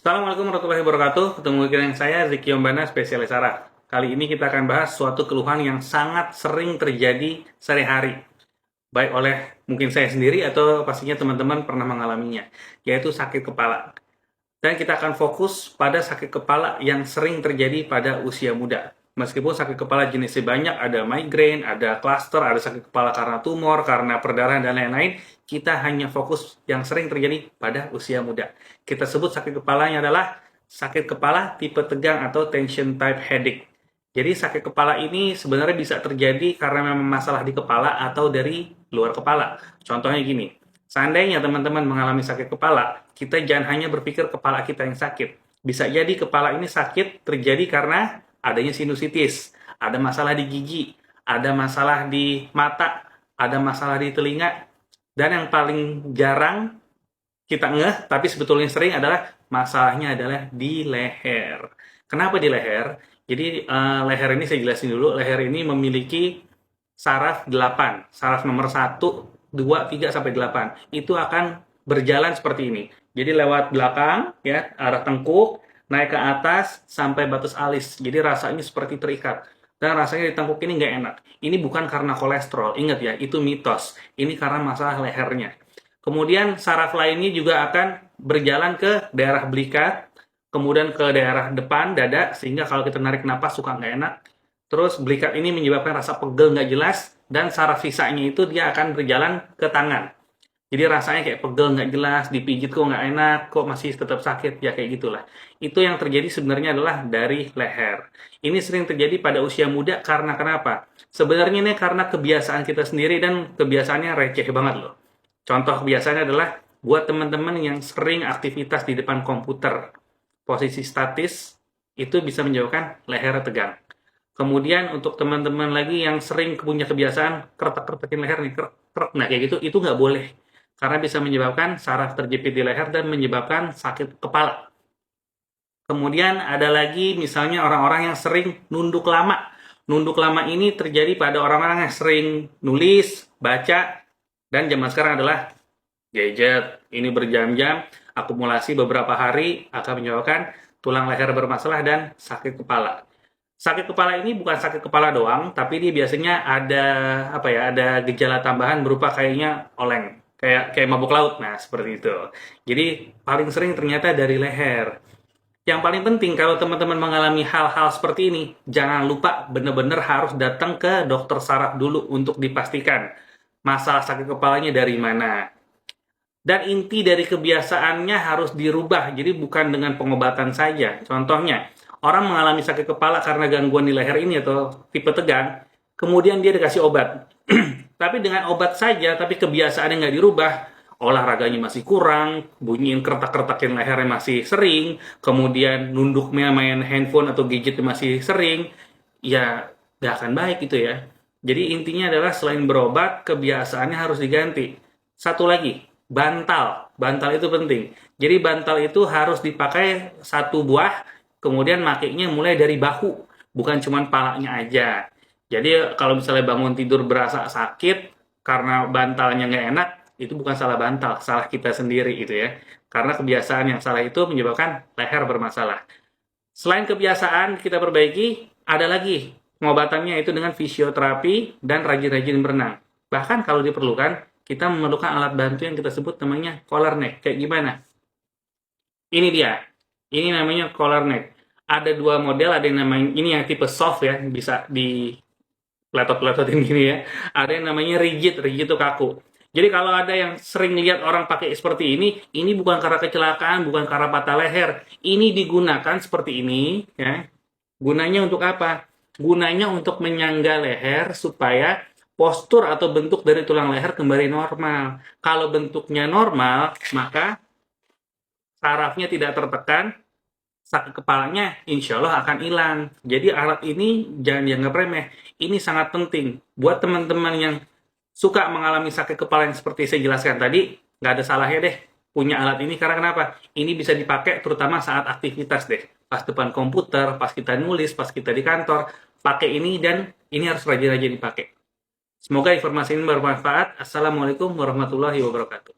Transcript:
Assalamualaikum warahmatullahi wabarakatuh. Ketemu lagi dengan saya Ziki Yombana, spesialis saraf. Kali ini kita akan bahas suatu keluhan yang sangat sering terjadi sehari-hari, baik oleh mungkin saya sendiri atau pastinya teman-teman pernah mengalaminya, yaitu sakit kepala. Dan kita akan fokus pada sakit kepala yang sering terjadi pada usia muda. Meskipun sakit kepala jenisnya banyak, ada migrain, ada cluster, ada sakit kepala karena tumor, karena perdarahan, dan lain-lain, kita hanya fokus yang sering terjadi pada usia muda. Kita sebut sakit kepalanya adalah sakit kepala tipe tegang atau tension type headache. Jadi sakit kepala ini sebenarnya bisa terjadi karena memang masalah di kepala atau dari luar kepala. Contohnya gini, seandainya teman-teman mengalami sakit kepala, kita jangan hanya berpikir kepala kita yang sakit. Bisa jadi kepala ini sakit terjadi karena adanya sinusitis, ada masalah di gigi, ada masalah di mata, ada masalah di telinga, dan yang paling jarang kita ngeh, tapi sebetulnya sering adalah masalahnya adalah di leher. Kenapa di leher? Jadi leher ini saya jelasin dulu. Leher ini memiliki saraf 8. Saraf nomor 1, 2, 3, sampai 8. Itu akan berjalan seperti ini. Jadi lewat belakang, ya, arah tengkuk, naik ke atas, sampai batas alis. Jadi rasanya seperti terikat. Dan rasanya di tengkuk ini nggak enak. Ini bukan karena kolesterol, ingat ya, itu mitos. Ini karena masalah lehernya. Kemudian saraf lainnya juga akan berjalan ke daerah belikat, kemudian ke daerah depan dada, sehingga kalau kita narik napas suka nggak enak. Terus belikat ini menyebabkan rasa pegel nggak jelas, dan saraf sisanya itu dia akan berjalan ke tangan. Jadi rasanya kayak pegel nggak jelas, dipijit kok nggak enak, kok masih tetap sakit, ya kayak gitulah. Itu yang terjadi sebenarnya adalah dari leher. Ini sering terjadi pada usia muda karena kenapa? Sebenarnya ini karena kebiasaan kita sendiri dan kebiasaannya receh banget loh. Contoh kebiasaannya adalah buat teman-teman yang sering aktivitas di depan komputer, posisi statis, itu bisa menyebabkan leher tegang. Kemudian untuk teman-teman lagi yang sering punya kebiasaan kretek-kretekin leher nih, krek, nah kayak gitu, itu nggak boleh. Karena bisa menyebabkan saraf terjepit di leher dan menyebabkan sakit kepala. Kemudian ada lagi misalnya orang-orang yang sering nunduk lama. Nunduk lama ini terjadi pada orang-orang yang sering nulis, baca, dan zaman sekarang adalah gadget. Ini berjam-jam, akumulasi beberapa hari akan menyebabkan tulang leher bermasalah dan sakit kepala. Sakit kepala ini bukan sakit kepala doang, tapi dia biasanya ada ada gejala tambahan berupa kayaknya oleng, kayak mabuk laut. Nah, seperti itu. Jadi paling sering ternyata dari leher. Yang paling penting kalau teman-teman mengalami hal-hal seperti ini, jangan lupa benar-benar harus datang ke dokter saraf dulu untuk dipastikan masalah sakit kepalanya dari mana. Dan inti dari kebiasaannya harus dirubah, jadi bukan dengan pengobatan saja. Contohnya, orang mengalami sakit kepala karena gangguan di leher ini atau tipe tegang, kemudian dia dikasih obat. Tapi dengan obat saja, tapi kebiasaannya nggak dirubah, olahraganya masih kurang, bunyiin kertak-kertakin lehernya masih sering, kemudian nunduknya main handphone atau gadget masih sering, ya nggak akan baik itu ya. Jadi intinya adalah selain berobat, kebiasaannya harus diganti. Satu lagi, bantal. Bantal itu penting. Jadi bantal itu harus dipakai satu buah, kemudian makainya mulai dari bahu, bukan cuma palanya aja. Jadi kalau misalnya bangun tidur berasa sakit karena bantalnya nggak enak, itu bukan salah bantal, salah kita sendiri itu ya. Karena kebiasaan yang salah itu menyebabkan leher bermasalah. Selain kebiasaan kita perbaiki, ada lagi pengobatannya itu dengan fisioterapi dan rajin-rajin berenang. Bahkan kalau diperlukan, kita memerlukan alat bantu yang kita sebut namanya collar neck. Kayak gimana? Ini dia. Ini namanya collar neck. Ada dua model, ada yang namanya, ini yang tipe soft ya, bisa di letot-letotin gini ya. Ada yang namanya rigid, rigid itu kaku. Jadi kalau ada yang sering lihat orang pakai seperti ini bukan karena kecelakaan, bukan karena patah leher. Ini digunakan seperti ini, ya. Gunanya untuk apa? Gunanya untuk menyangga leher supaya postur atau bentuk dari tulang leher kembali normal. Kalau bentuknya normal, maka sarafnya tidak tertekan, sakit kepalanya insya Allah akan hilang. Jadi alat ini jangan dianggap remeh. Ini sangat penting buat teman-teman yang suka mengalami sakit kepala yang seperti saya jelaskan tadi. Nggak ada salahnya deh punya alat ini, karena kenapa? Ini bisa dipakai terutama saat aktivitas deh. Pas depan komputer, pas kita nulis, pas kita di kantor, pakai ini, dan ini harus rajin-rajin dipakai. Semoga informasi ini bermanfaat. Assalamualaikum warahmatullahi wabarakatuh.